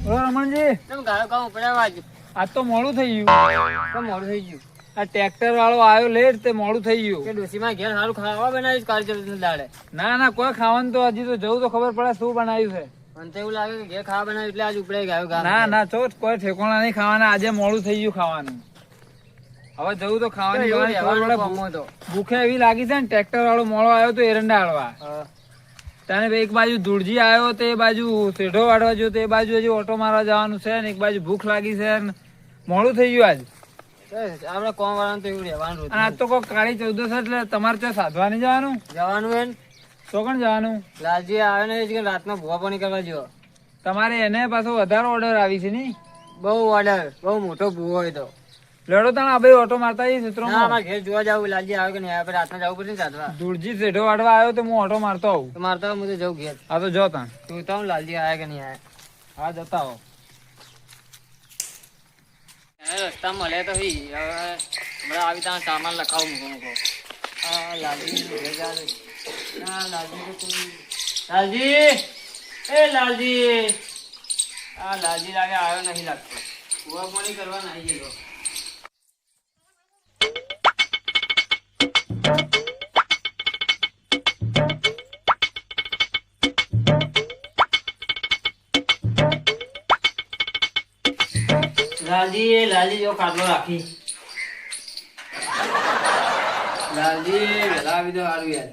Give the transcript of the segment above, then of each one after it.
રમણજી તમે ગાયો કામ પડ્યા આજ તો મોડું થઈ ગયું. કેમ મોડું થઈ ગયું? આ ટ્રેક્ટર વાળો આવ્યો લેટ તે મોડું થઈ કે ગયું. ડોસીમાં ઘેર સારું ખાવા બનાવ્યું કાળી દાડે. ના કોઈ ખાવાનું તો હજી તો જવું તો ખબર પડે શું બનાવ્યું છે. મને તો એવું લાગે કે ઘેર ખાવા બનાવ્યું એટલે આજ ઉપડે ગાયો ગામ. ના ચો કોઈ ઠેકોણા નહીં ખાવાના. આજે મોડું થઈ ગયું ખાવાનું. હવે જવું તો ખાવાની એવું ખબર રહેવાનું પડે. કામ હતો. ભૂખે એવી લાગી છે ને ટ્રેક્ટર વાળો મોડો આવ્યો તો એરંડા હાલવા. હા. તને એક બાજુ ધૂળજી આવ્યો તો એ બાજુ શેઢો વાળવા ગયો તો એ બાજુ હજી ઓટો મારવા જવાનું છે ને એક બાજુ ભૂખ લાગી છે ને મોડું થઈ ગયું આજ. આપડે કોમ વાળાનું તો એવું રહેવાનું. અને આજ તો કોઈ કાળી 14 એટલે તમારે ત્યાં સાધવા નહીં જવાનું. જવાનું હે ને? તો કોણ જવાનું? લાલજી આવે ને કે રાતનો ભૂવા પાણી કરવા જેવો. તમારે એને પાછો વધારે ઓર્ડર આવી છે ની. બહુ ઓર્ડર, બહુ મોટો ભૂવો હોય તો. લડો તને આ ભાઈ ઓટો મારતા જઈ ના, સૂત્રોમાં. અમારે ઘેર જોવા જાવ લાલજી આવે કે નહીં આવે. રાતના જવું પડશે ને સાધવા. ધૂળજી શેઢો વાળવા આવ્યો તો હું ઓટો મારતો આવું. તો મારતા હું તો જવું ઘેર. હા તો જો તાં. તું તો લાલજી આવે કે નહીં આવે. હા જતા આવો. રસ્તા મળે તો હી હવે હમણાં આવી ત્યાં સામાન લખાવું મૂકો. હા લાલજી ઘેર જા દે. ના લાલજી તો કોઈ લાલજી એ લાલજી આ લાલજી લાગે આવ્યો નહીં લાગતો. ભૂવા પાણી કરવા નહીં ગયેલો. લાલજી જો ખાટલો રાખી. લાલજી વેલા આવી દો સારું યાર.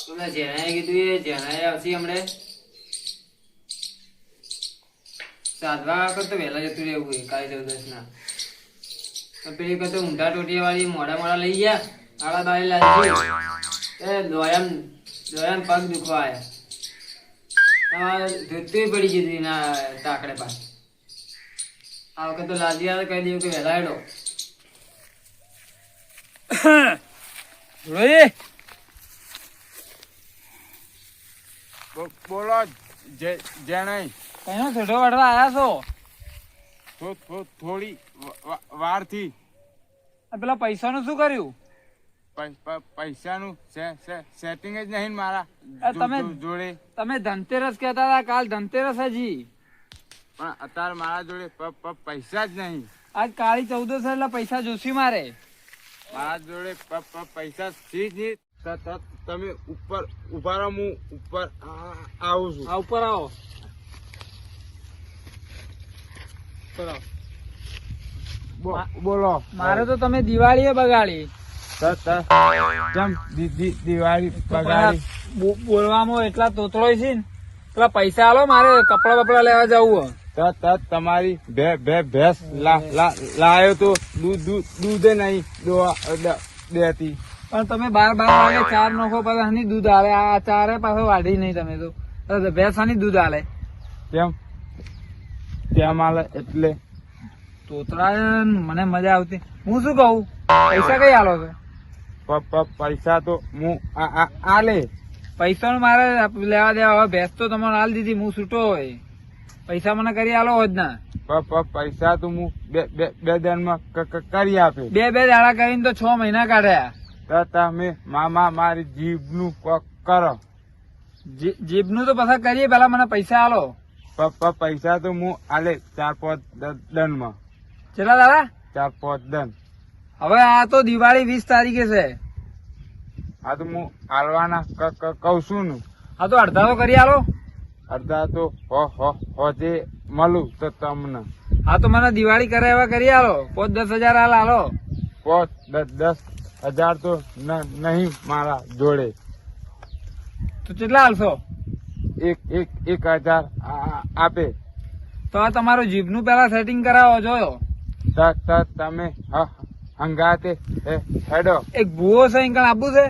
પેલા જેનાએ કીધું એ જેનાએ આવશે હમણે સાધવા વખત તો વહેલા જતું રહેવું હોય કાળી 14 ના. પેલી વખત ઊંધા ટોટિયા વાળી મોડા લઈ ગયા. આડા બારી લાલજી એ દોયમ પગ દુખવા આવ્યા. ધોતી પડી ગઈ ના ટાકડે પાસે. આ વખત તો લાલજી આવે કહી દઉં કે વહેલા હેડો. ધૂળજી બોલો જેણે કયો શેઢો વાળવા આવ્યા છો? થોડી વારથી આ પેલા પૈસાનું શું કર્યું? પૈસાનું સેટિંગ જ નહીં મારા જોડે. તમે ધનતેરસ કહેતા હતા, કાલ ધનતેરસ હજી. પણ અત્યારે મારા જોડે પૈસા જ નહીં. આજ કાળી 14 એટલે પૈસા જોશી મારે. મારા જોડે પૈસા છે જ નહીં. તમે ઉપર ઉભા રહો, હું ઉપર આવું છું. આ ઉપર આવો. ઉપર આવો. બોલો. મારે તો તમે દિવાળીએ બગાડી. કેમ દિવાળી બગાડી? બોલવામાં એટલા તોતરોય છે ને. પેલા પૈસા આલો, મારે કપડા બપડા લેવા જવું. તમારી ભેંસ લાયો તો દૂધ નહીં દેતી. પણ તમે 12 વાગે 4 નોખો પાછા હની દૂધ આલે. આ 4 પાછો વાઢી નહીં તમે તો. ભેંસ હની દૂધ આલે. કેમ આલે એટલે તોતરા મને મજા આવતી. હું શું કહું, પૈસા કઈ આલો છો? પૈસા તો હું આલે. પૈસા મારે લેવા દેવા. હવે ભેંસ તો તમને આલ દીધી, હું છૂટો હોય. પૈસા મને કરી આલો જ ના. પૈસા તો હું બે દિનમાં કરી આપે. બે દાડા કરીને તો 6 મહિના કાઢ્યા. તમે મારી જીભનું કરો. જીભનું તો પછી કરીએ, પેલા મને પૈસા આલો. પૈસા તો હું આલે 4-5 દનમાં. કેટલા દાડા? 4-5 દન. હવે આ તો દિવાળી 20 તારીખે છે. આ તો હું આલવાના કઉ છું ને. હા તો અડધા તો કરી આલો. અડધા તો હોજે મળું તો તમને. હા તો મને દિવાળી કરે એવા કરી આલો. 5-10 હજાર આલો. 5-10 તો નહીં મારા જોડે. તો કેટલા આલશો? 1,000 આપે. તો આ તમારું જીભનું પેલા સેટિંગ કરાવો જોયો. તમે હંગાતે હેડો. એક ભૂવો છે ઇંકણ આપવું છે.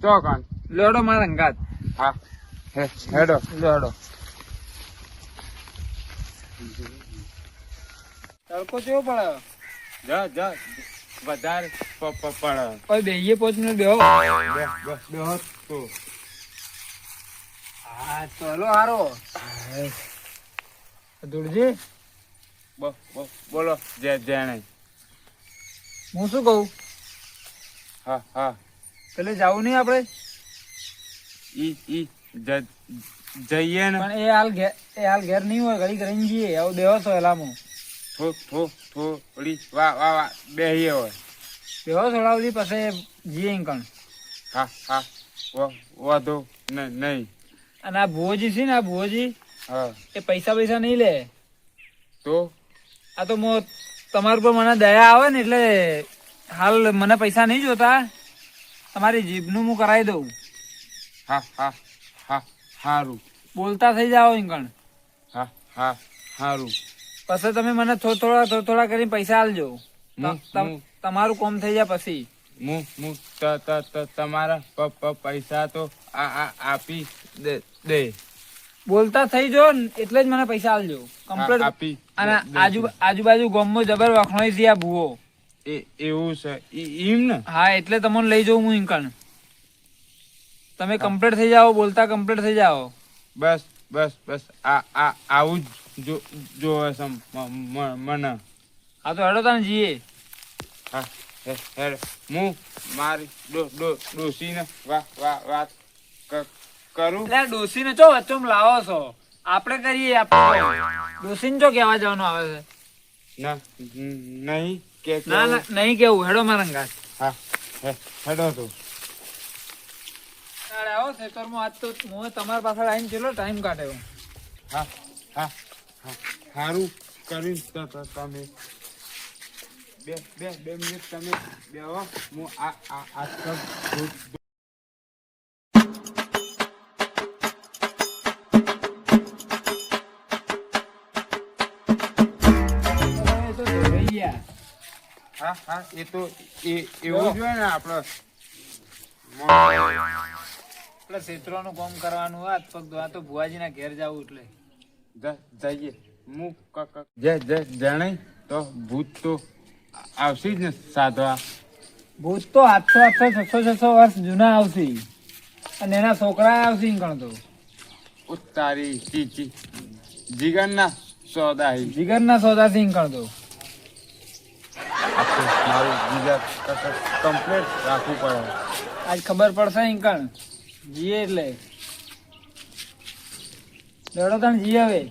ચોકન લેડો મારા હંગાત. હા હેડો. લેડો. તડકો કેવો પડે? વધારે પડે. કોઈ બેહીએ 5 મિનિટ બેહો. તો હા ચલો હારો. ધૂળજી બોલો જેણે. હું શું કહું, હા પેલે જવું નહીં આપડે? ઈ જઈએ ને પણ એ હાલ ઘેર નહીં હોય, ઘડી કરીને જઈએ. આવું બેહો છો એલામાં થોડી વાહ બેહીએ હોય. બેહો છોડાવલી પછી જઈએ કણ. હા વાંધો નહીં. અને આ ભુવોજી છે ને, આ ભુવોજી હા એ પૈસા નહીં લે. તો આ તો તમારા ઉપર મને દયા આવે ને એટલે હાલ મને પૈસા નહીં જોતા, તમારી જીભનું હું કરાવી દઉં. હા સારું. બોલતા થઈ જાઓ કણ. હા સારું. પછી તમે મને થોડા કરીને પૈસા આલજો. તમારું કોમ થઈ જાય પછી. હું તમારા પૈસા તો આપી દે. બોલતા થઈ જો એટલે જ મને પૈસા આલજો કમ્પ્લીટ. આપી. અને આજુબાજુ ગામમાં જબર વખણાઈ છે આ ભૂવો. એવું છે એમ ને? હા, એટલે તમને લઈ જાઉં હું ઇંકણ. તમે કમ્પ્લીટ થઈ જાઓ, બોલતા કમ્પ્લીટ થઈ જાઓ. બસ આવું જ જોવે છે મને. હા તો હેડો તને જઈએ. હા હેડ. હું મારી ડોશીને વાત કરું. એટલે ડોસીને ચો વચ્ચોમ લાવો છો? આપણે કરીએ. આપણે ડોસીને ચો કહેવા જવાનું આવે છે? નહીં કે ના નહીં કેવું. હેડો મારા અંગાત. હા હેડો તો. આવો ખેતરમાં. આજ તો હું તમારા પાછળ આવીને ચેલો ટાઈમ કાઢ્યો. હા સારું કરી તમે બે મિનિટ તમે બેહો. હું આ હા એ તો એવું જ હોય ને આપડે. એટલે ક્ષેત્રોનું કામ કરવાનું હાથ પગ દો. આ તો ભુવાજીના ઘેર જવું એટલે જઈએ. હું જાણે તો ભૂત તો આવશે જ ને સાધવા. ભૂત તો 800 600 વર્ષ જૂના આવશે. અને એના છોકરા આવશે કણ તો. તારી જીગરના સોદા. જીગરના સોદા સિંહ કણ તો. મારું જીગર કમ્પ્લીટ રાખવું પડે. આજ ખબર પડશે કણ જીએ એટલે. લેડો તને જી હવે.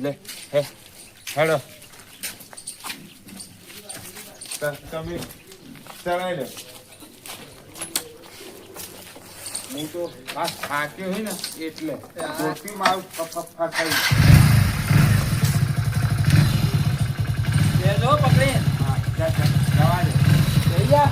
લે હેડો. તમે ચલાવી લો. હું તો થાક્યો હોય ને એટલે ધોતી મારું ફસાઈ. લેજો પકડી. હા જવા દે. જઈ જા.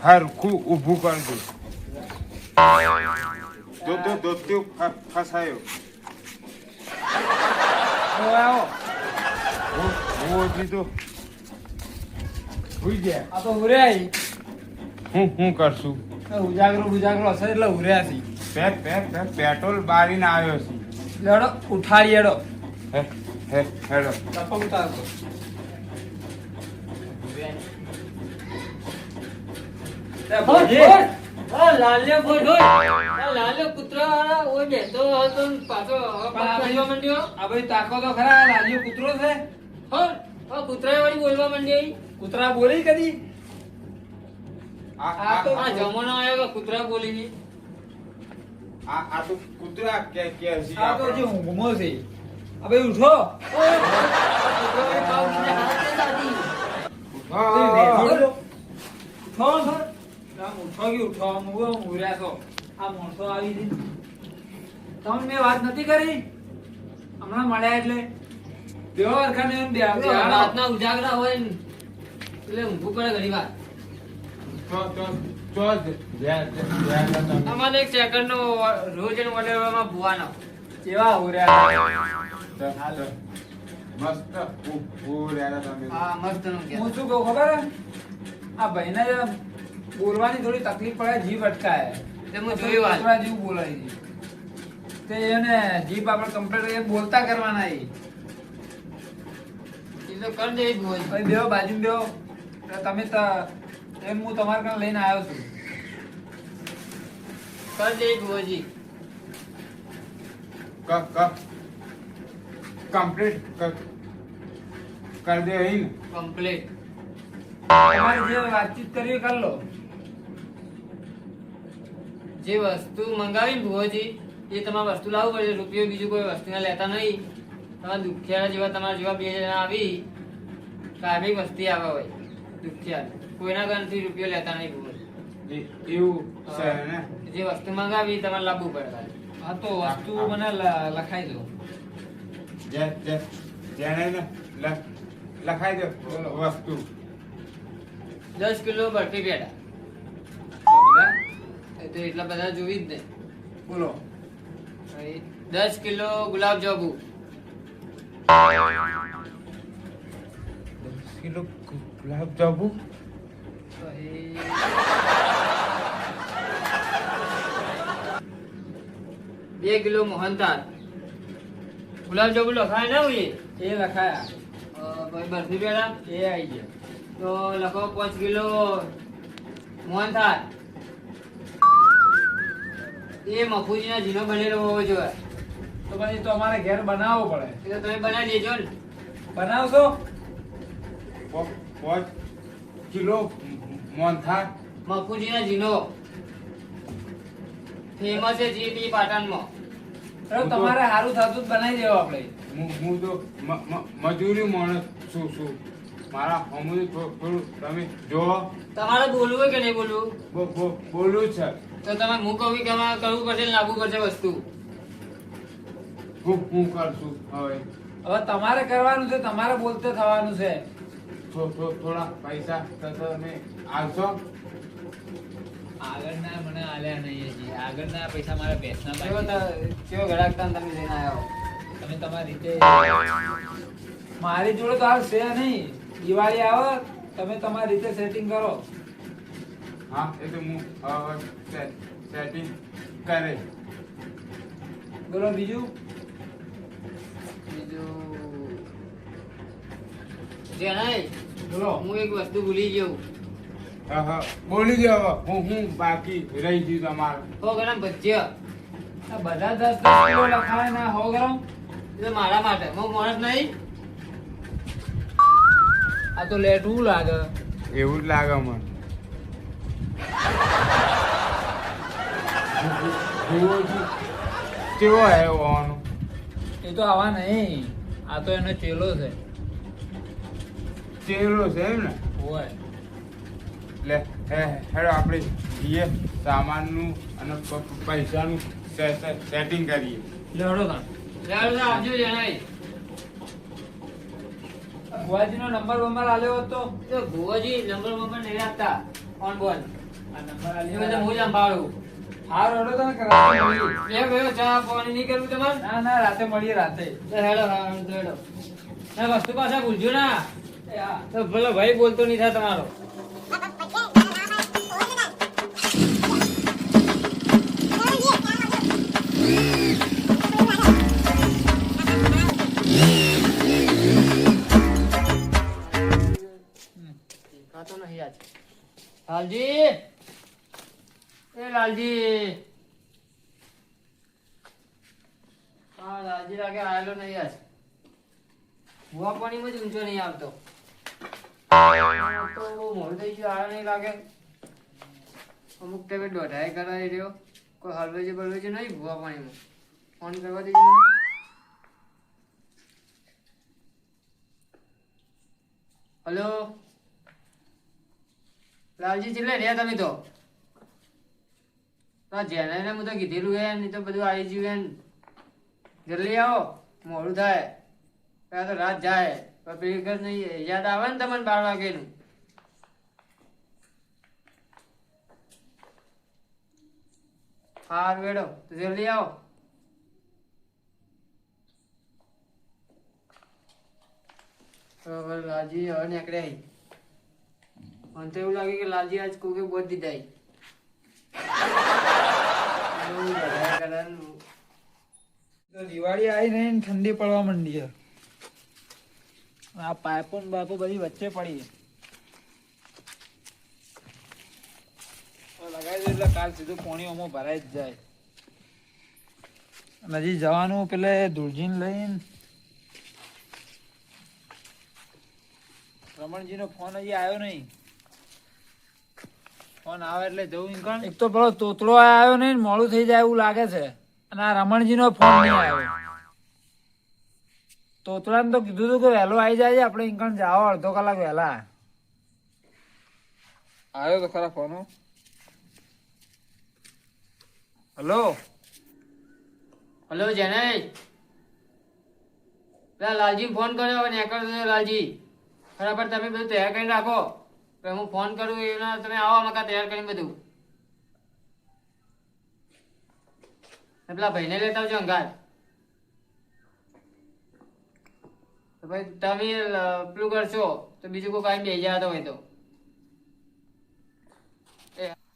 હરખું ઊભું કરજો. ધોતી ફસાયો. આવો. હું દીધો હુઈ ગયા. આ તો ઉર્યા. હું કરશું? ઉજાગરો હશે એટલે ઉર્યા છે. પેટ્રોલ બારીને આવ્યો છે. લેડો ઉઠાડી હેડો. હેડો. ચપ્પલ ઉતારજો. તાકો તો ખરા. લાલ્યો કૂતરો છે. કૂતરા વાળી બોલવા માંડી. કૂતરા બોલી કદી? આ તો જમાનો આવ્યો કે કૂતરા બોલી. આ તો કૂતરા કે છે. આ તો જે ઊંઘમો છે. હવે ઉઠો. તમને મેં વાત નથી કરી હમણાં મળ્યા એટલે બેહો હરખાને એમ રાતના ઉજાગરા હોય ને એટલે ઊંઘું પડે ઘણી વાર. અમારે એક સેકન્ડ નો રોજ વડેવામાં ભુવાનો કેવા ઉર્યા. મસ્ત તમે. હા મસ્ત નું હું શું કહું ખબર હે? આ ભાઈને બોલવાની થોડી તકલીફ પડે, જીભ અટકાય. હું જોયું વાત. છોકરા જેવું બોલાય છે. તે એને જીભ આપણે કમ્પ્લીટ બોલતા કરવાના. એ તો કર દે ભુવા. ભાઈ બેહો બાજુ બેહો. તમે એમ હું તમારા કામ લઈને આવ્યો છું. કર દે ભુવાજી. કમ્પ્લીટ કરી દે અહીં કમ્પ્લીટ. તમારે જે વાતચીત કરવી એ કરી લો. જે વસ્તુ મંગાવી ને ભુવાજી એ તમારે વસ્તુ લાવવું પડે. રૂપિયો બીજું કોઈ વસ્તુ લેતા નહીં. તમારા દુખિયારા જેવા તમારા જેવા 2 જણા આવી કાયમી વસ્તી આવે હોય દુખિયાર. કોઈના ઘરથી રૂપિયો લેતા નહીં ભુવાજી. એવું છે ને. જે વસ્તુ મંગાવી એ તમારે લાવવું પડે ખાલી. હા તો વસ્તુ મને લખાઈ દો. જેને ને લખાઈ દો વસ્તુ. 10 કિલો બરફી પેડા. બધા? એ તો એટલા બધા જોવી જ ને. બોલો. 10 કિલો ગુલાબ જાંબુ. 10 કિલો ગુલાબ જાંબુ. પછી 2 કિલો મોહનથાળ. ગુલાબ જાંબુ લખાય ના હોય એ લખાયા. પછી બરફી પેડા એ આવી ગયા. તો લખો 5 કિલો મોહનથાળ. એ મફુજીના ઝીનો બનેલો હોવો જોઈએ. તો પછી તો અમારે ઘેર બનાવવો પડે. એ તો તમે બનાવી દેજો ને. બનાવશો? 5 કિલો મોહનથાળ. મફુજીના ઝીનો ફેમસ છે જીટી પાટણમાં. તો તમારે સારું થતું જ બનાવી દેવો આપણે. હું તો મજૂરી માણસ છું. મારા હમું થોડું તમે જો તમારે બોલવું હોય કે નહીં બોલવું? બોલું છે. તો તમે હું કહું કે તમારે કરવું પડશે ને લાવવું પડશે વસ્તુ. હું કરશું હવે. હવે તમારે કરવાનું છે, તમારે બોલતે થવાનું છે. થોડા પૈસા તો તમે આવશો. આગળના મને આલ્યા નહીં હજી. આગળના પૈસા મારા ભેંસના કેવો બાકી. કેવો ઘડાક તમે લઈને આવ્યો? તમે તમારી રીતે. મારી જોડે તો હાલ છે નહીં. દિવાળી આવે તમે તમારી રીતે સેટિંગ કરો. હા એ તો હું સેટિંગ કરે. બોલો બીજું. બીજું જણાય. બોલો. હું એક વસ્તુ ભૂલી ગયો. બોલી ગયો હવે. હું બાકી રહી ગયું તમારું. 100 ગ્રામ ભજીયા. આ બધા 10 કિલો લખાય ના 100 ગ્રામ. એટલે મારા માટે હું માણસ નહીં. આ તો લેટવું લાગે. એવું જ લાગે મને. કેવો આવ્યો? એ તો આવા નહીં. આ તો એનો ચેલો છે. ચેલો છે એમ ને. હોય. લે હેડો આપણે જઈએ સામાનનું અને પૈસાનું સેટિંગ કરીએ. લેવડો તાણ. લેવડો આપજો જણાય. ભુવાજીનો નંબર આલ્યો હોત તો. તો ભુવાજી નંબર નહીં રાખતા. ફોન બોલ આ નંબર એ આલ્યો બધા હોત. હું જ સંભાળું. હા રોડો તને કરાવી. એ ભાઈ ચા પાણી નહીં કરવું તમારે? ના ના રાતે મળીએ રાતે. તો હેડો તો હેડો. ના વસ્તુ પાછા ભૂલજો ના. એ હા. તો ભલે ભાઈ બોલતો નહીં થાય તમારો. દેખાતો નહીં આજ. લાલજી એ લાલજી. હા લાલજી લાગે આવેલો નહીં આજ. ભૂવા પાણીમાં જ ઊંચો નહીં આવતો. તો બહુ મોડું થઈ ગયું. આવે નહીં લાગે. અમુક ટાઈમે દોઢાઈ કરાવી રહ્યો. કોઈ હલવેજી બલવેજી નહીં ભૂવા પાણીમાં. ફોન કરવા દેજો મને. હલો લાલજી ચેલે રહ્યા તમે તો? જેને હું તો કીધેલું હે નહીં તો બધું આવી ગયું હે. જલ્દી આવો મોડું થાય. ત્યાં તો રાત જાય. પેલી ઘર નહીં યાદ આવે ને તમને 12 વાગેનું. હાર વેડો તો જલ્દી આવો. હવે લાલજી હવે નીકળ્યા. મને તો એવું લાગે કે લાલજી આજ કોકે બોધ દીધા. તો દિવાળી આવી નહીં ને ઠંડી પડવા માંડી છે. આ પાઇપો ને બાપો બધી વચ્ચે પડી. લગાવી દો એટલે કાલ સીધું પોણી આમાં ભરાઈ જ જાય. અને હજી જવાનું પેલે ધુળજીને લઈને. રમણજીનો ફોન હજી આવ્યો નહીં. ફોન આવે એટલે જવું નીકળ. એક તો પેલો તોતડો આવ્યો નહીં, મોડું થઈ જાય એવું લાગે છે. અને આ રમણજીનો ફોન નહીં આવ્યો. તોતડાને તો કીધું હતું કે વહેલો આવી જાય, આપણે ઇંકણ જાઓ અડધો કલાક વહેલા. આવ્યો તો ખરા ફોન. હલો હલો જનય, પેલા લાલજી ફોન કર્યો હવે નેકળ દો લાલજી. બરાબર તમે બધું તૈયાર કરીને રાખો. પછી હું ફોન કરું એના તમે આવો મકા તૈયાર કરીને બધું. ને પેલા ભાઈને લેતા આવજો અંગાર. તો ભાઈ તમે પેલું કરશો તો બીજું કોઈ કાંઈ બેસી જતો હોય તો.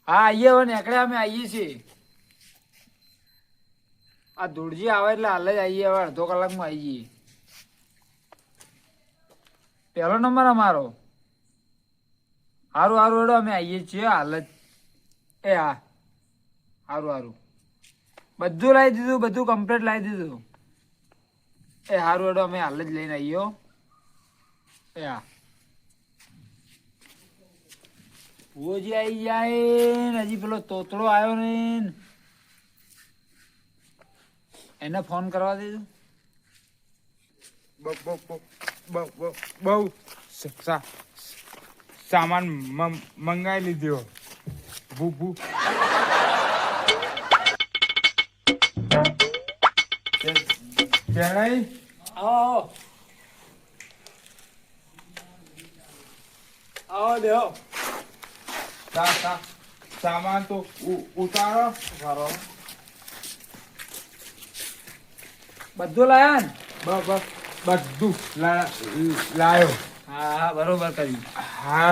હા આવીએ હવે નીકળ્યા અમે આવીએ છીએ. આ ધૂળજી આવે એટલે હાલ જ આવીએ. હવે અડધો કલાકમાં આવી જઈએ. પહેલો નંબર અમારો. સારું સારું હેડો અમે આવીએ છીએ હાલ જ. એ હા સારું સારું બધું લાવી દીધું, બધું કમ્પ્લીટ લાવી દીધું. એ સારું હેડો અમે હાલ જ લઈને આવીએ. એ હા ભુવોજી આવી જાય ને હજી પેલો તોતડો આવ્યો ને એને ફોન કરવા દેજો. બહુ સામાન મંગાવી લીધો. ભૂ જણાઈ આવો આવો દેહો. સામાન તો ઉતારો. બધું લાયા ને? બધું લાયો. હા હા બરોબર કર્યું. હા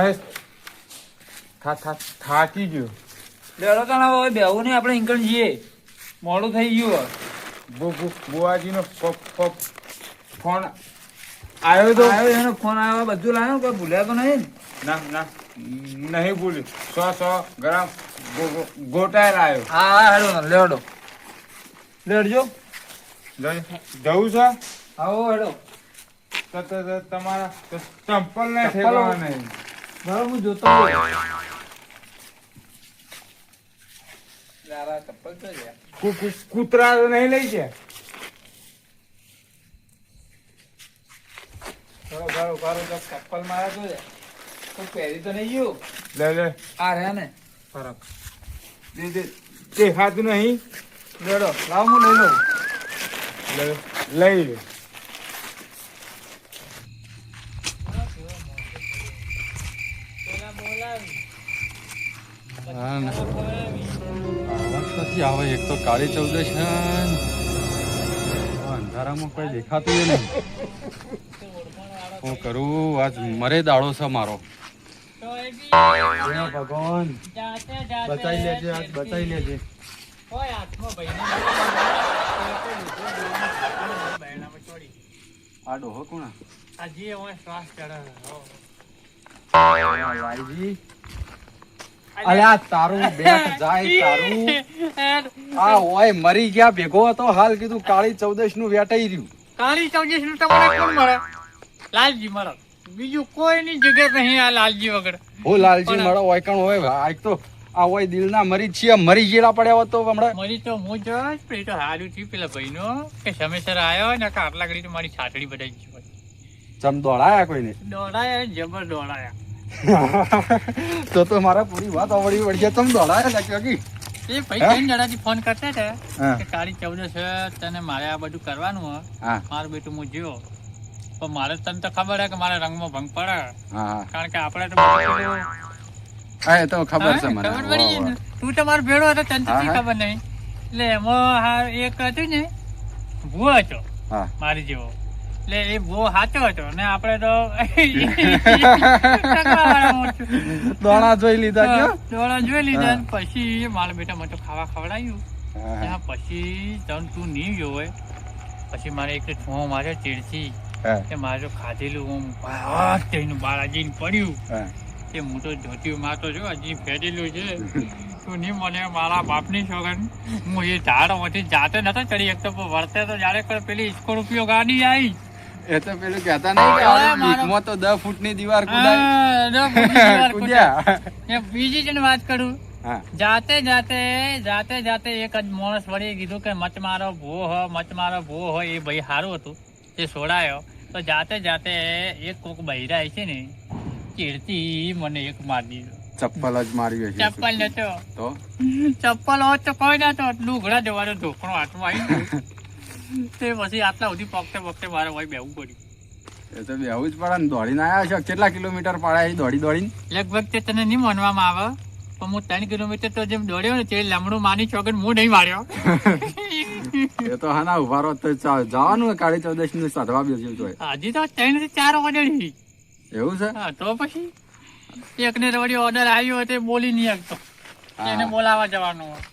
થાકી ગયો. લેડો તને હવે બેહવું નહીં, આપણે ઇંકણ જઈએ, મોડું થઈ ગયું. બુઆજીનો ફોન આવ્યો તો. એનો ફોન આવ્યો, બધું લાવ્યો, કોઈ ભૂલ્યા તો નહીં ને? ના નહીં ભૂલ્યું. 100 ગ્રામ ગોટા લાયો. હા હા હેડો લેડો લેડજો. જવું છે. આવો હેડો. તમારા ચંપલ ને ઠેકવા નહીં. બરાબર હું જોતો હોય. ચપ્પલ તો છે. કૂતરા તો નહીં લઈ ગયા. ચપ્પલ મારા તો છે. કોઈ પહેરી તો નહીં ગયું. લે આ રહ્યા ને ફરક દેખાતું નહીં. લેડો લાવ હું લઈ લઉં. લઈ લે. આવે એક તો કાળી ચૌદશ છે અંધારામાં કોઈ દેખાતું નહીં. હું કરું આજ મરે દાડો છે મારો. ભગવાન બચાઈ લેજે, આજ બચાઈ લેજે. આ ડોહો કોણ? લાલજી અલ્યા તારું બેટ જાય તારું. આ ઓય મરી ગયા ભેગો હતો હાલ કીધું કાળી ચૌદશ નું વેટાઈ રહ્યું. કાળી ચૌદશ નું તમારે કોણ મળે? લાલજી મળે, બીજું કોઈની જગ્યા નહીં આ લાલજી વગર. હું લાલજી મળો હોય કણ હોય આ તો આ હોય દિલના મરી છીએ, મરી ગયેલા પડ્યા હોત તો હમણાં. મરી તો હું જ એ તો હારું થયું પેલા ભાઈનો કે સમયસર આવ્યો ને કે આટલા ઘડી તો મારી છાતડી બધાઈ ગઈ હોય. ચમ દોડાયા કોઈને? દોડાયા જબર દોડાયા. તો મારા પૂરી વાત આવડી વળી તમે દોડાયા લાગ્યો કે એ ભાઈ ત્રણ જણાથી ફોન કરતા હતા કે કાળી ચૌદશ છે તને મારે આ બધું કરવાનું હોય. મારું બેટું હું જ્યો પણ મારે તને તો ખબર હે કે મારા રંગમાં ભંગ પડે. કારણ કે આપણે તો હા એ તો ખબર છે મને. ખબર પડી ગઈ ને. તું તો મારો ભેળો હતો તને તો ખબર નહીં. એટલે એમાં એક હતું ને ભૂવો હતો મારી જેવો. એટલે એ ભૂવો સાચો હતો ને આપણે તો દોણા જોઈ લીધા. દોણા જોઈ લીધા પછી મારા બેટા મને તો ખાવા ખવડાવ્યું. ત્યાં પછી તું નહીં ગયો હોય પછી મારે એક છો મારે ચીડથી કે મારે ખાધેલું બાળાજી પડ્યું. તે મોટો ધોતિયું માતો જો હજી ફેરેલું છે તું નહીં મને મારા બાપની સોગન હું એ ઝાડમાંથી જાતે નતો ચડી શકતો પણ વર્તે તો જ્યારે કોઈ પેલી સ્કોર્પિયો ગાડી આવી એ તો પેલું કહેતા નહીં કે મારો- બીકમાં તો 10 ફૂટની દીવાર કૂદ્યા. કૂદ્યા. એ બીજી જ વાત કરું હા જાતે જાતે એક જ માણસ વળી કીધું કે મચ મારો ભૂવો હો એ ભાઈ સારું હતું તે છોડાયો તો જાતે એક કોક બૈરા છે ને ચીડતી મને એક મારી દીધો. ચપ્પલ જ માર્યું હશે. ચપ્પલ નતો તો ચપ્પલ હોત તો કોઈ ના તો લુગડા જવાનો ઢોકણો હાથમાં આવી ગયો તે પછી આટલા સુધી પગતે મારે હોય બેવું પડ્યું. એ તો બેવું જ પડે ને. દોડીને આવ્યા છો કેટલા કિલોમીટર પાડ્યા છે દોડીને? લગભગ તે તને નહીં માનવામાં આવે પણ હું 3 કિલોમીટર તો જેમ દોડ્યો ને તે લમડું માની ચોગન હું નહીં માર્યો. એ તો હા ના ઉભા રહો તો જવાનું હોય કાળી ચૌદશ નું સાધવા બેસ્યું તો. હજી તો 3 થી 4 ઓર્ડર એવું છે? હા તો પછી એકને વળી ઓર્ડર આવ્યો હોય તે બોલી નહીં શકતો એને બોલાવા જવાનું હોય.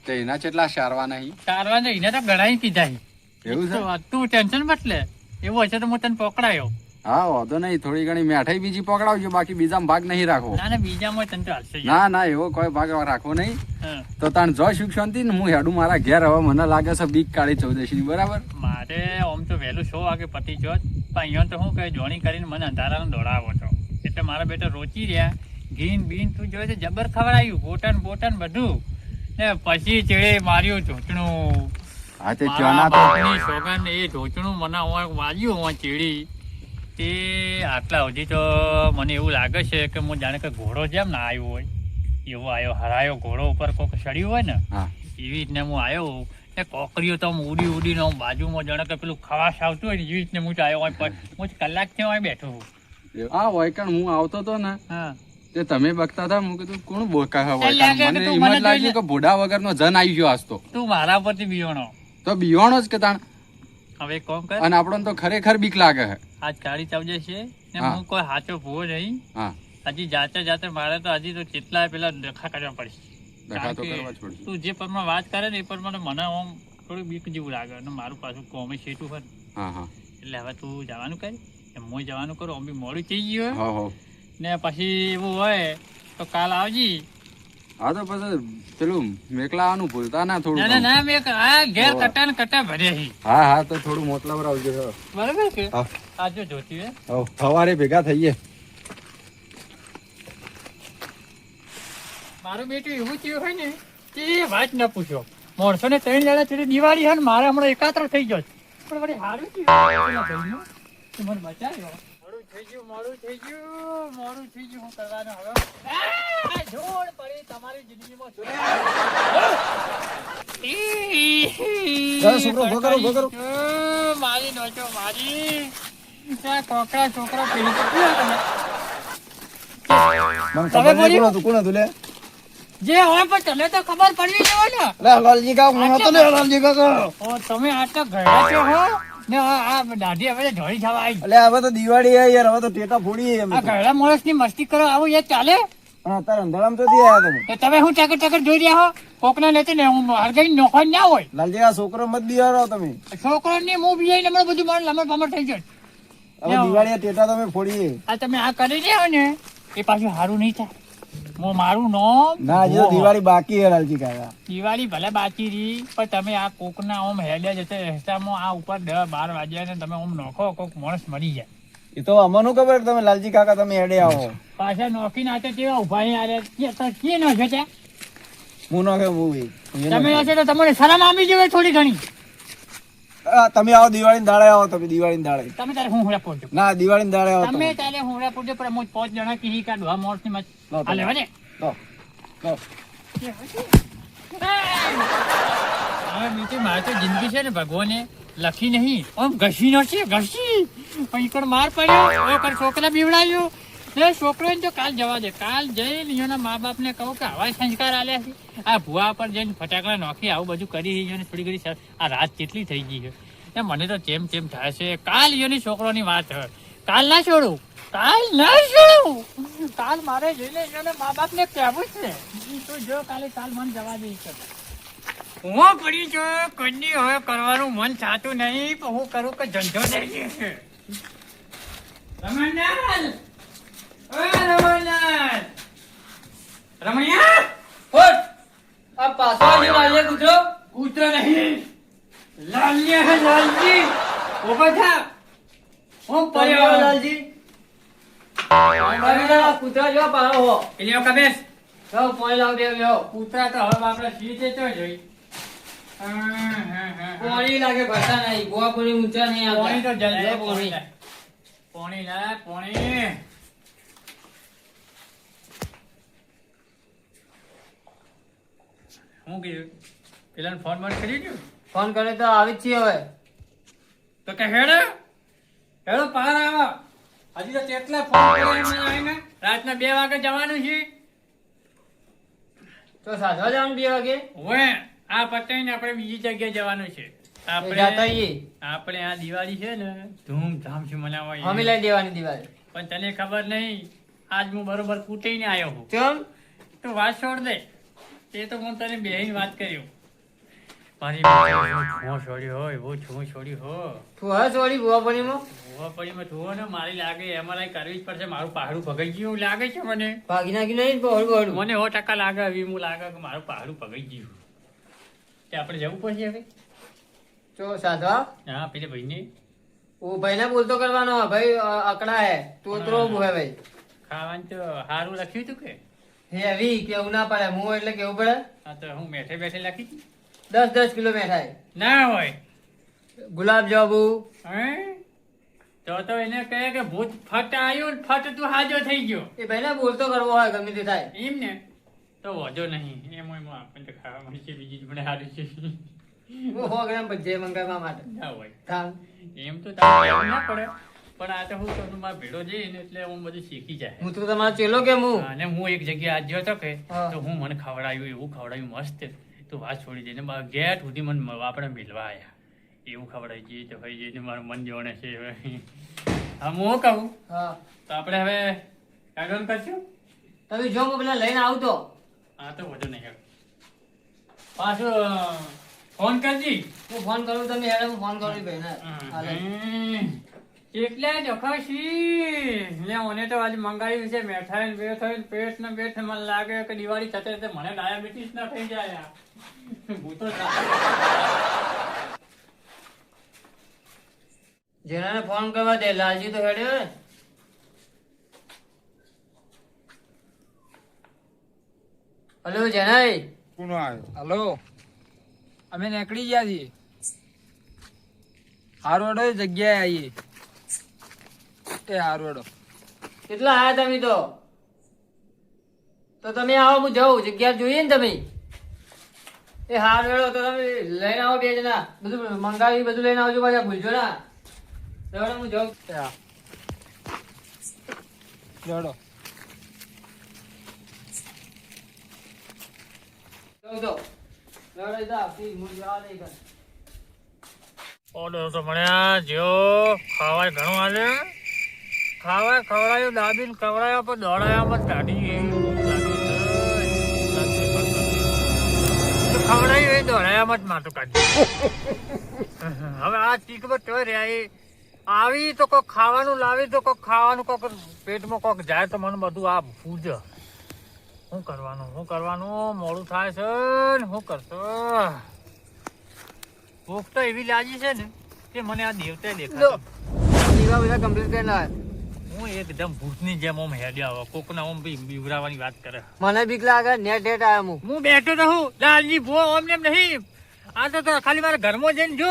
તો એના કેટલા સારવા નહીં? ચારવા ને એને તો ઘણા કીધા છે. એવું છે? તો તું ટેન્શન મત લે એવું હશે તો હું તને પકડાયો. હા વાંધો નહીં. થોડી ઘણી મેઠાઈ બીજી પકડાવજો બાકી બીજામાં ભાગ નહીં રાખવો. ના ને બીજામાં તને તો હાલશે જ. ના ના એવો કોઈ ભાગ રાખવો નહીં. હા. તો તાણ જો સુખ શાંતિ ને હું હેડું મારા ઘેર. હવે મને લાગે છે બીક કાળી ચૌદશી ની. બરાબર? મારે આમ તો વહેલું 6 વાગે પતી જોત પણ અહીંયા તો શું કહે જોણી કરીને મને અંધારાનો દોડાવો છો એટલે મારા બેટા રોચી રહ્યા ઘીન બીન તું જોયે છે જબર ખવડાયું બોટન બધું ને પછી ચેડે માર્યું ઢોચણું. હા તે મારા ચાના તો બાપની સોગંદ એ ઢોચણું મને હું વાગ્યું હું ચેડી તે આટલા સુધી તો મને એવું લાગે છે કે હું જાણે કે ઘોડો જેમ ના આવ્યો હોય એવો આવ્યો હરાયો ઘોડો ઉપર કોઈક ચડ્યું હોય ને હા એવી રીતને હું આવ્યો ને કોકરીઓ તો ઉડીને આમ બાજુમાં જાણે કે પેલું ખવાશ આવતું હોય ને એવી રીતને હું આવ્યો હોય હું કલાકથી અહીં બેઠો છું. આ વૈકણ હું આવતો હતો ને હા તે તમે બકતા હતા. હું કીધું કોણ બોકા એ લાગે કે મને તું હિંમત મને લાગ્યું જોઈને- કે ભોડા વગરનો જન આવી ગયો આજ તો. તું મારા પરથી બીવણો તો બિયોણો જ કે તાણ. હવે એક કામ કર અને આપણને તો ખરેખર બીક લાગે છે. આજ કાળી ચાવજે છે ને હા. હું કોઈ સાચો ભૂવો નહીં હા હજી જાતે મારે તો હજી તો કેટલા પેલા ડખા કરવા પડશે. ડખા તો કારણ કે કરવા જ પડશે. તું જે પ્રમાણે વાત કરે ને એ પ્રમાણે મને આમ થોડું બીક જેવું લાગે અને મારું પાછું કોમે શેઠું હોય ને. હા હા એટલે હવે તું જવાનું કર એમ હું જવાનું કરું અમે મોડું થઈ ગયું હો હો. ને પછી એવું હોય તો કાલ આવજી. હા તો પછી પેલું મેકલાવાનું ભૂલતા ના થોડું. ના ના મેં આ ઘેર હોવે. કટા ભરે છે હા હા તો થોડું મોટલા પર આવજો. બરાબર કે હા. આ જો જોતી હે હવ સવારે ભેગા થઈએ. મારું બેટું એવું થયું હોય ને કે વાત ન પૂછો. માણસો ને 3 દાડા સુધી દિવાળી છે ને મારે હમણાં એકાત્ર થઈ ગયો છે. પણ વળી હારું થયું પેલા ભાઈનું કે મને બચાવ્યો. મોડું થઈ ગયું હું કરવાનું હવે આ જોડ પડી તમારી જિંદગીમાં મારી નોચો મારી છોકરા પેલી તો ખબર પડી જે હોય પણ તને તો ખબર પડવી જોઈએ ને. ઓ, તમે આટલા ઘરડા છો હો ને આ દાઢી હવે ઢોળી થવા આવી. હવે તો દિવાળી આવી યાર, હવે તો ટેટા ફોડીએ એમ આ ઘરડા માણસ ની મસ્તી કરો આવું એ ચાલે? પણ અત્યારે અંધારામાં તો આયા તમે તો તમે હું ટકર જોઈ રહ્યા હો કોકના નથી ને હું હરગાઈ નોખવા ના હોય. લાલજી આ છોકરો મત દિવાળો તમે. છોકરો ને હું બી હમણાં બધું મારું લમણ પમણ થઈ જાય. હવે દિવાળી ટેટા તમે ફોડીએ. આ તમે આ કરી રહ્યા ને એ પાછું સારું નહીં થાય. હું મારું નામ ના હજી તો દિવાળી બાકી છે લાલજી કાકા. દિવાળી ભલે બાકી રહી પણ તમે આ કોકના ઓમ હેડ્યા જતા રસ્તામાં આ ઉપર 10-12 વાગ્યા ને તમે ઓમ નોખો કોક માણસ મરી જાય. એ તો અમને ખબર કે તમે લાલજી કાકા તમે હેડે આવો. પાછા નોખી નાખે કેવા ઉભા અહીંયા કે નો છે ત્યાં હું નો કે હું તમે હશે તો તમને શરમ આવી જોઈએ થોડી ઘણી. તમે આવો દિવાળી દાડે આવો તમે દિવાળી દાડે. તમે તારે હું પહોંચો ના દિવાળી દાડે આવો તમે તમે. તારે હું પહોંચો પણ હું 5 જણા કી કા દવા મોર્સ ની મત લો, આ લેવા દે. લો, લો. હવે બીજી મારે તો જિંદગી છે ને ભગવાને લખી નહીં આમ ઘસી નો છે ઘસી પણ ઈકડ માર પડ્યો ઓ કર છોકરા બીવડાયો ને છોકરોને તો કાલ જવા દે. કાલ જઈને એના મા બાપ ને કહું કે આવા સંસ્કાર આલ્યા છે. આ ભુવા પર જઈને ફટાકડા નોખી આવું બધું કરી એને થોડી ઘડી આ રાત કેટલી થઈ ગઈ છે ને મને તો ચેમ થાય છે. કાલ એની છોકરોની વાત હોય કાલ ના છોડું કાલ મારે જઈને એના મા બાપ ને કહેવું છે તું જો કાલ મને જવા દઈશ. હું પડી જો કન્ની હવે કરવાનું મન થતું નહીં પણ હું કરું કે ધંધો થઈ જશે. રમણલાલ ઓય રમણલાલ રમણિયા ઉઠ આ પાછો આવ્યો લાલ્યા કૂતરો. કૂતરો નહીં, લાલ્યા હે લાલજી. ઉભો થા. હું પડ્યો લાલજી કૂતરા જેવા પાડો હો. એટલે કમેશ જાઓ પાણી લાવ દે લ્યો. કૂતરા તો હવે આપણે સીધે તો જોઈ. પાણી લાગે ભરતા નહીં. ગોવા પાણી ઊંચા નહીં આવતા. પાણી તો જલ્દી લે પાણી લાય. પાણી લાય પાણી. હું કીધું પેલા ફોન બંધ કરી દઉં ફોન કરે તો આવી જ છીએ હવે. તો કે હેડો હેડો પાર આવો. હજી તો કેટલા ફોન કર્યા એમને આવીને રાતના 2 વાગે જવાનું છે. તો સાધવા જવાનું 2 વાગે. હવે આ પતાઈને આપણે બીજી જગ્યાએ જવાનું છે. જાતા આઈએ. આપણે આ દિવાળી છે ને ધૂમધામથી મનાવવા અમે લઈ દેવાની દિવાળી. પણ તને ખબર નહીં આજ હું બરોબર કૂટીને આવ્યો હું. ચમ તો વાત છોડ દે. તે તો હું તને બેહીને વાત કર્યું. મારી હું છોડ્યો હોય હું છું છોડ્યું હો. તું હવે છોડી ગોવા પાણીમાં હોવા પડીમાં તું ને મારી લાગે એમાં કરવી જ પડશે. મારું પહાડું ભગાઈ ગયું લાગે છે મને. ભાગી નાખી નહીં બહોળું બહોળું. મને 100% લાગે હવે હું લાગે કે મારું પહાડું ભગાઈ ગયું. તે આપણે જવું પડશે હવે. તો સાધવા હા પેલે ભાઈને ઓ ભાઈને બોલતો કરવાનો. ભાઈ અકડા હે તોતરો હે ભાઈ. ખાવાનું તો સારું લખ્યું તું કે હેવી કેવું ના પડે. હું એટલે કેવું પડે. હા તો હું બેઠે બેઠે લખી હતી. 10 કિલો મેઠાઈ, ના હોય ગુલાબ જાંબુ. હે તો એને કહે કે ભૂત ફટ આવ્યું ને ફટ તું હાજો થઈ ગયો. એ ભાઈને બોલતો કરવો હોય ગમે તે થાય. એમ ને તો વાંધો નહીં. એમાં આપણને તો ખાવા મળશે બીજી જ મને સારું છે. હું 100 ગ્રામ ભજીયા મંગાવવા માટે ના હોય થામ. એમ તો તારે કહેવું ના પડે. પણ આ તો હું તમને મારા ભેડો જઈને એટલે હું બધું શીખી જાય. હું તો તમારો ચેલો કે હું. અને હું એક જગ્યાએ આજ ગયો હતો કે હા. તો હું મને ખવડાવ્યું એવું ખવડાવ્યું મસ્ત. તું વાત છોડી દઈને ગેટ સુધી મને આપણે મિલવા આવ્યા એવું ખવડાવી જઈએ તો ભાઈ જઈને મારું મન જોણે છે હવે. હા હું કહું હા તો આપણે હવે આગળ કરશું. તમે જો હું પેલા લઈને આવું તો. હા તો વધુ નહીં પાછું ફોન કરજી. હું ફોન કરું તમે હેડે હું ફોન કરું ભાઈને. હાલે. એટલે જખાશી લે મને તો આજે મંગાવ્યું છે મેઠાઈ ને બેઠાઈ ને પેટ ને બેઠ મને લાગે કે દિવાળી થતે થતે મને ડાયાબિટીસ ના થઈ જાય. ભૂતો જેનાને ફોન કરવા દે. લાલજી તો હેડે ને. હલો જેનાઈ. કોનો આવ્યો? હલો અમે નીકળી ગયા છીએ. હારું હેડો જગ્યાએ આવીએ. એ હારું હેડો. કેટલા આયા તમે તો તમે આવો હું જાઉં. જગ્યા જોઈએ ને તમે. એ હાર વેળો તો તમે લઈને આવો 2 જણા. બધું મંગાવી બધું લઈને આવજો પાછા ભૂલજો ના. લેવડો હું જાઉં. એ હા હેડો. જાઉં તો. લેવડો જા આપી હું જવા નહીં કર. ઓર્ડર તો મળ્યા જો ખાવાય ઘણું હાલે. ખાવાય ખવડાયું દાબીને ખવડાયા પણ દોડાયામાં જ કાઢી ખવડાયું એ દોડાયામાં જ માટું કાઢ્યું. હવે આ ચીકમાં ચોય રહ્યા એ આવી તો કોક ખાવાનું લાવી તો કોક ખાવાનું કોક પેટમાં કોક જાય તો મને બધું આ પૂજ. શું કરવાનું મોડું થાય છે ને શું કરશો. ભૂખ તો એવી લાગી છે ને કે મને આ દેવતા દેખાય. દીવા બધા કમ્પ્લીટ કરીને આવે. હું એકદમ ભૂતની જેમ ઓમ હેડ્યા આવો કોકના ઓમ બીવરાવાની વાત કરે. મને બીક લાગે. નેટ ડેટ આવ્યો હું. હું બેઠો તો હું લાલજી ભો ઓમ ને એમ નહીં. આ તો ખાલી મારા ઘરમાં જઈને જો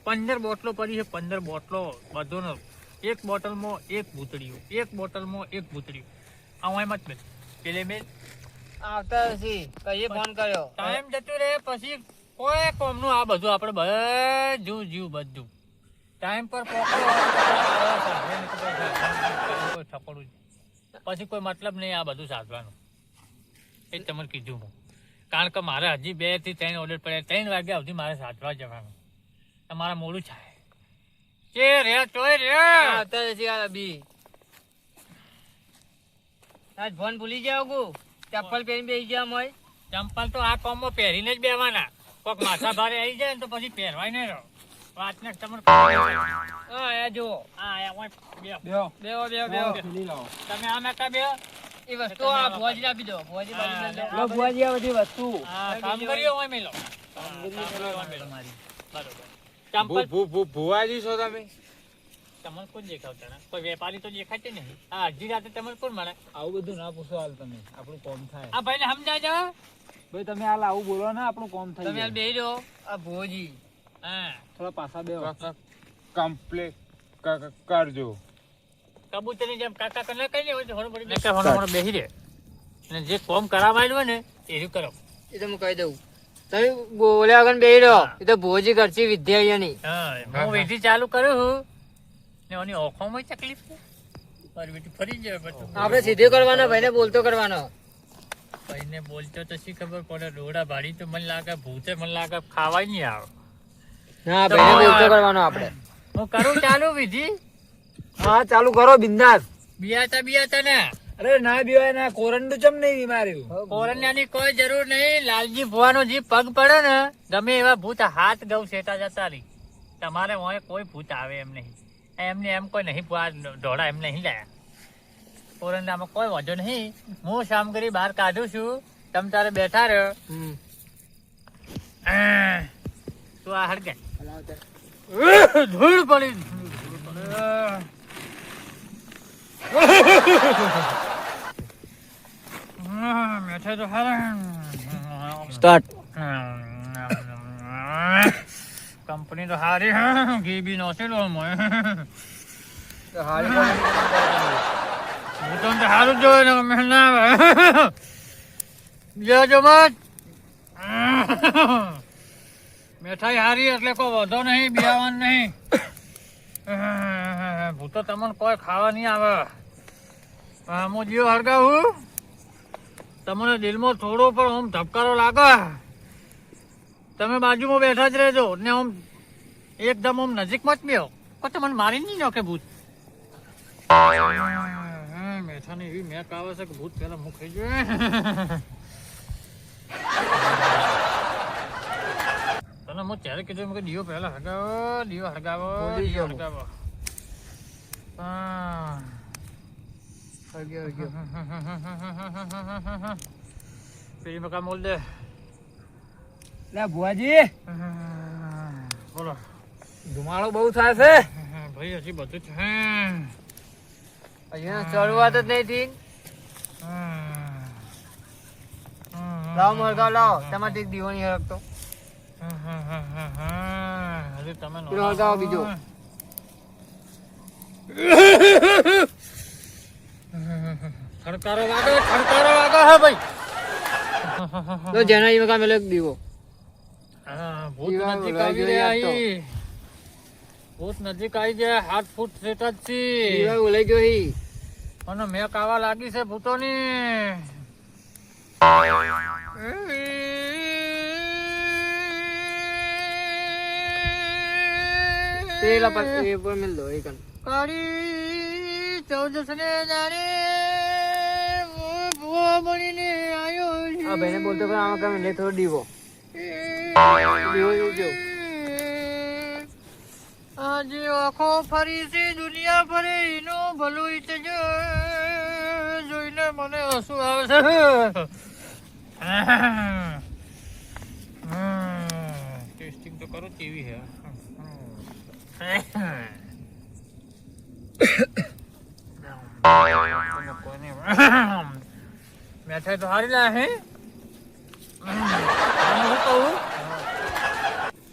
15 બોટલો પડી છે. 15 બોટલો બધોનો એક બોટલમાં એક ભૂતળીયું આ એમ જ પેલે મેં આવતા નથી કઈ ફોન કર્યો. ટાઈમ જતો રહે પછી કોઈ કોમનું આ બધું આપણે બધું જીવ બધું ટાઈમ પર થપડું પછી કોઈ મતલબ નહીં આ બધું સાધવાનું. એ તમને કીધું હું. કારણ કે મારે હજી 2 થી 3 ઓર્ડર પડ્યા. 3 વાગ્યા સુધી મારે સાધવા જવાનું. તમારા મોડું થાય કે રે ચોય રે આવતા નથી આ બી. આજ ફોન ભૂલી જાવ ગુ. ચપ્પલ પહેરીને બેસી ગયા મોય. ચંપલ તો આ કોમમાં પહેરીને જ બેવાના. કોક માથા ભારે આવી જાય ને તો પછી પહેરવાય નહીં રહો. વાતને તમને હા જુઓ. હા બે બેહો. બેહો પેલી લાવો. તમે આ નકા બે એ વસ્તુ આ ભુવાજી આપી દો ભુવાજી બાજુ મેલ દો. લો ભુવાજી આ બધી વસ્તુ હા, કામ કર્યો હોય મેલો. કામ કર્યો હોય મેલો મારી. બરોબર. ચંપલ ભુવાજી છો તમે? તમને કોણ દેખાવતા ને? કોઈ વેપારી તો દેખાય છે નહીં. આ અડધી રાતે તમને કોણ મળે? આવું બધું ના પૂછો હાલ તમે, આપણું કોમ થાય. આ ભાઈને સમજાવજો. ભાઈ તમે હાલ આવું બોલો ને, આપણું કોમ થઈ તમે હાલ જાય. બેહી રહો. આ ભુવાજી હા, થોડા પાછા બેહો. કમ્પ્લેટ કરજો. કબૂતરની જેમ કાકા કને કઈ નહીં હોય તો હળો પડી હળો બેસી રહે. અને જે કોમ કરાવાયેલું હોય ને એ રહ્યું કરો. એ તો હું કહી દઉં. તમે બોલ્યા વગર બેહી રહો. એ તો ભુવાજી કરશે વિદ્યા અહીંયાની. હા, હું વિધિ ચાલુ કરું છું ને ઓની ઓખોમાં તકલીફ છે. મારી બેટી ફરી જાય બધું. આપણે સીધું કરવાનો, ભાઈને બોલતો કરવાનો. ભાઈને બોલતો તો શી ખબર પડે. રોડા ભાડી તો મને લાગે ભૂતે મને લાગે ખાવાય નહીં આવે. હા, ભાઈને બોલતો કરવાનો આપણે. હું કરું ચાલુ વિધિ. હા ચાલુ કરો બિંદાસ. બિયાતા ને અરે ના બીવાય ના, કોરંડું ચમ નહીં બીમાર્યું. કોરન્યાની કોઈ જરૂર નહીં. લાલજી ભુવાનો જે પગ પડે ને ગમે એવા ભૂત હાથ ગૌ શેતા જતા રહી. તમારે હોય કોઈ ભૂત આવે એમ નહીં. એમને એમ કોઈ નહીં ઢોળા એમ નહીં લાયા. કોરંડામાં કોઈ વાંધો નહીં. હું શામગરી બહાર કાઢું છું. તમે તારે બેઠા રહ્યો. તું આ હળગે ધૂળ પડી. મેઠે તો હારા સ્ટાર્ટ. કંપની તો હારી ઘી બી નોસેલો હું તો સારું જ જોયું ને મેં ના આવે લેજો મત. મીઠાઈ હારી એટલે કોઈ વધો નહીં, બિયાવાનું નહીં. ભૂતો તમને કોઈ ખાવા નહીં આવે. હું જીવ હળગાવું તમને દિલમાં થોડો પણ આમ ધબકારો લાગે. તમે બાજુમાં બેઠા જ રહેજો ને આમ એકદમ આમ નજીકમાં જ બેહો. કોઈ તમને મારી નહીં નાખે ભૂત. મેઠાની એવી મેક આવે છે કે ભૂત પેલા મુખ ખાઈ જાય. તને હું ત્યારે કીધું કે દીવો પહેલા હગાવો, દીવો હગાવો, દીવો હગાવો. પેલી મકા મોલ દે. લે ભુવાજી બોલો ધુમાડો બહુ થાય છે. ભાઈ હજી બધું છે. અહીંયા શરૂઆત જ નહીં થઈ. લાવો મરઘા લાવો. તમારે એક દીવો નહીં હરકતો. હજી તમે પેલો હળગાવો બીજો. ખડકારો વાગે હે ભાઈ. તો જેના ઈ વખત મેલો એક દીવો. ભૂત દીવા નજીક બોલાવી આવી જોઈએ રહ્યા આજ તો. અહીં. ભૂત નજીક આવી જાય. 7 ફૂટ સેટા જ છે. દીવા બોલાઈ ગયો હી. અને મેક આવા લાગી છે ભૂતોની. પેલા પર એ પર મેલ દો એક. કાળી 14 ને જાણે ભૂવો બનીને આવ્યો છે. આ ભાઈને બોલતો કરો. આમાં કમે લે થોડો દીવો. દીવો જોજો. આજે આખો ફરી છે દુનિયા ફરે એનું ભલું ઈચ્છજો. જોઈને મને હસવું આવે છે. ટેસ્ટિંગ તો કરું કેવી હે. મેઠાઈ તો હારી લા હે. હું કહું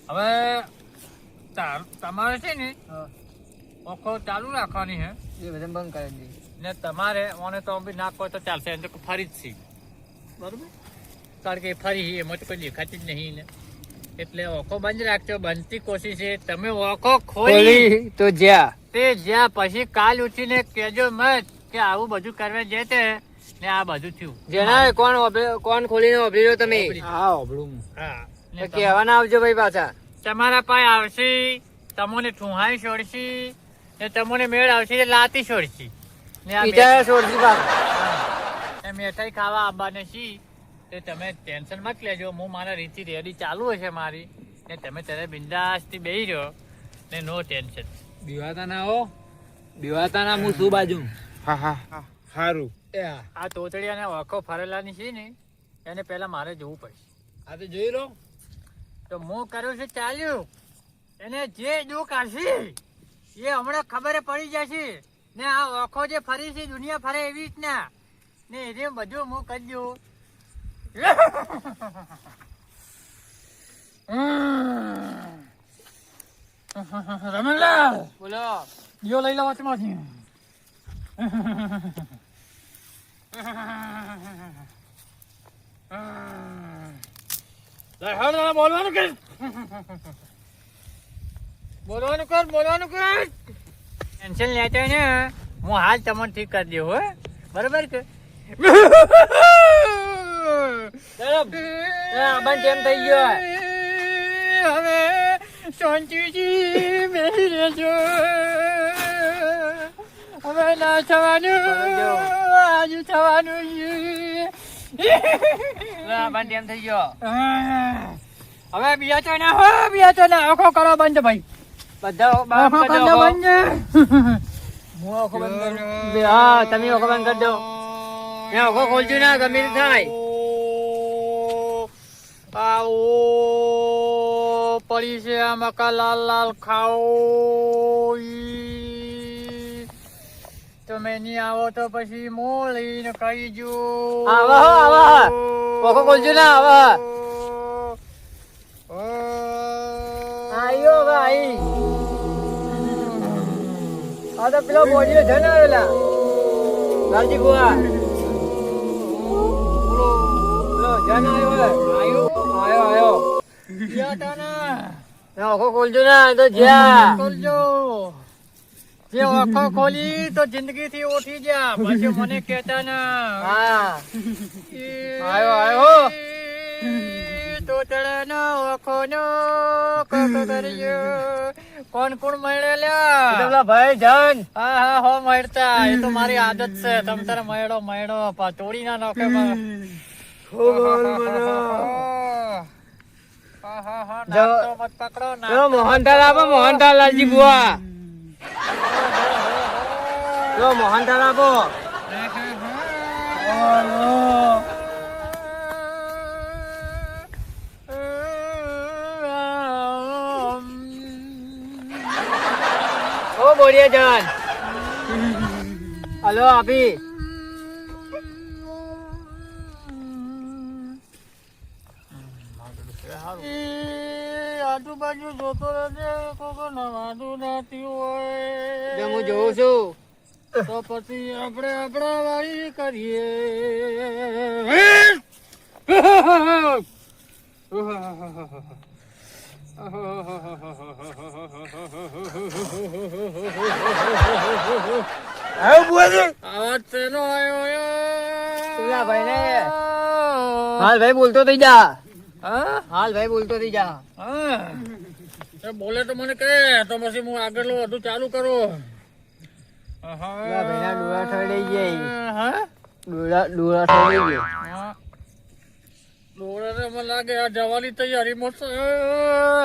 હવે તમારે છે ને ઓખો ચાલુ રાખવાની હે એ બધા બંધ કરી દે. ને તમારે મને તો બી નાખો તો ચાલશે. એમ તો ફરી જ છે બરોબર. કારણ કે ફરી એમાં તો કોઈ દેખાતી જ નહીં ને. એટલે ઓખો બંધ રાખજો. બનતી કોશિશ છે તમે ઓખો ખોલી તો જ્યાં તે જ્યાં પછી કાલ ઉઠીને કેજો મત કે આવું બધું કરવા જતે ને આ બધું થયું. જેના કોણ ખોલીને વાપરી રહ્યો તમે. હા ઓબળું. હા ને તો કહેવા ના આવજો ભાઈ પાછા. તમારા પાસે આવશે તમને ઠુહાઈ છોડશી ને તમને મેળ આવશે લાતી છોડશી ને આ બીજા છોડતી પાછા. એ મીઠાઈ ખાવા આવવાને છી તે તમે ટેન્શન મત લેજો. હું મારા રીતિ રેડી ચાલુ હશે મારી ને તમે ત્યારે બિંદાસથી બેહી રહ્યો ને નો ટેન્શન. બીવાતા ના હો, બીવાતા ના. હું શું બાજુ હા હા હા સારું. એ હા આ તોતડી અને ઓખો ફરેલાની છે ને એને પેલા મારે જોવું પડશે. આ તો જોઈ લો. તો હું કર્યું છે ચાલ્યું એને જે દુઃખ હશે એ હમણાં ખબર પડી જશે ને આ ઓખો જે ફરી છે દુનિયા ફરે એવી રીતના ને એને બધું હું કરી દઉં. રમણલાલ બોલો. દિયો લઈ લો વચમાંથી. બોલવાનું કર બોલવાનું કર. ટેન્શન લેતો ને હું હાલ તમને ઠીક કરી દઉં હો બરોબર કે. આબાન કેમ થઈ ગયો? હવે શાંતિથી બેસી રહેજો. હવે ના થવાનું આજુ થવાનું છે. આબાન કેમ થઈ ગયો? હવે બીજા તો ના હો બીજા તો ના આખો કરો બંધ ભાઈ. બધા આખો કરી દો બંધ. હું આખો બંધ કરું. હા તમે ઓખો બંધ કરી દો. મેં ઓખો ખોલજો ના ગમે તે થાય. આવો પડી છે આ મકા લાલ લાલ ખાઓ. તમે નહીં આવો તો પછી હું લઈને કહી જો. આવા હો આવા. ઓખો ખોલજો ના આવા. આયો ભાઈ. આ તો પેલો બોડીઓ છે ને આવેલા લાલજી બુઆ. પેલો જન આવ્યો. આયો. ઓખો ખોલજો ના તો જ્યાં ખોલજો. જે આંખો ખોલી તો જિંદગી થી ઉઠી જા પછી મને કહેતા ના. હા આયો તો તળનો આંખો નો કોકો કર્યો. કોણ કોણ મળેલા? પેલા ભાઈ જન. હા હો મળતા એ તો મારી આદત છે. તમ તારે મળો તોડી ના નાખે. મત પકડો ના. મોહનથાળ આપો મોહનથાળ લાલજી બુઆ. મોહનથાળ આપો. ઓ બોડિયા જન. હલો આપી. આજુબાજુ જોતો રહેજે કોકો નવાડું નાતી હોય હું જોઉં છું. તો પછી આપણે આપણા વાળી કરીએ. આવાજ તેનો આવ્યો. પેલા ભાઈને હાલ ભાઈ બોલતો થઈ જા. હા હાલ ભાઈ બોલતો થઈ જા. હા એ બોલે તો મને કહે તો પછી હું આગળ બધું ચાલુ કરું. પેલા ભાઈના ડોળા ઠળી જાય. હા ડોળા ઠળી ગયા. ડોળા તો મને લાગે આ જવાની તૈયારીમાં છે.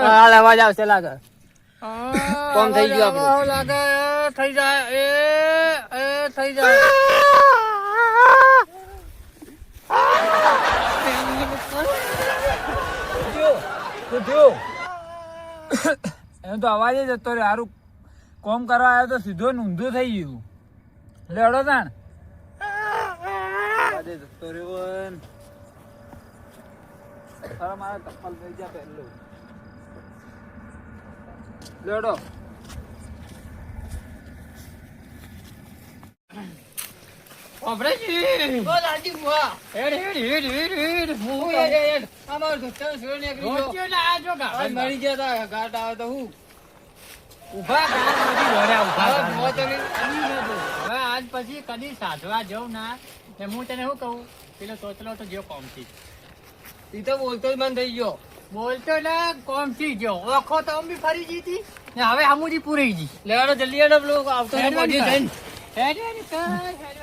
હાલ અવાજ આવશે લાગે. કોમ થઈ ગયું આપણું. આવા લાગે થઈ જાય એ થઈ જાય. એમ તો અવાજ જ જતો રે. સારું કોમ કરવા આવ્યો તો સીધો ને ઊંધો થઈ ગયું. લેડો તાણ અવાજ જ જતો રહ્યો. મારા ચપ્પલ થઈ ગયા પહેલું. લેડો. મળી ગયા તા ઘાટ આવે તો હું હવે આજ પછી કદી સાધવા જવું ના. હું તને શું કહું પેલો તોતલો તો જો કોમથી ઈ તો બોલતો જ બંધ થઈ ગયો. બોલતો ને કોમથી ગયો. ઓખો તો બી ફરી જીતી ને હવે હમુજી પૂરી જી. લેવાનો જલ્દી હેડો પેલો આવતો હેડવાની બોડીઓ જઈને. હેડવાની કર, હેડવાની.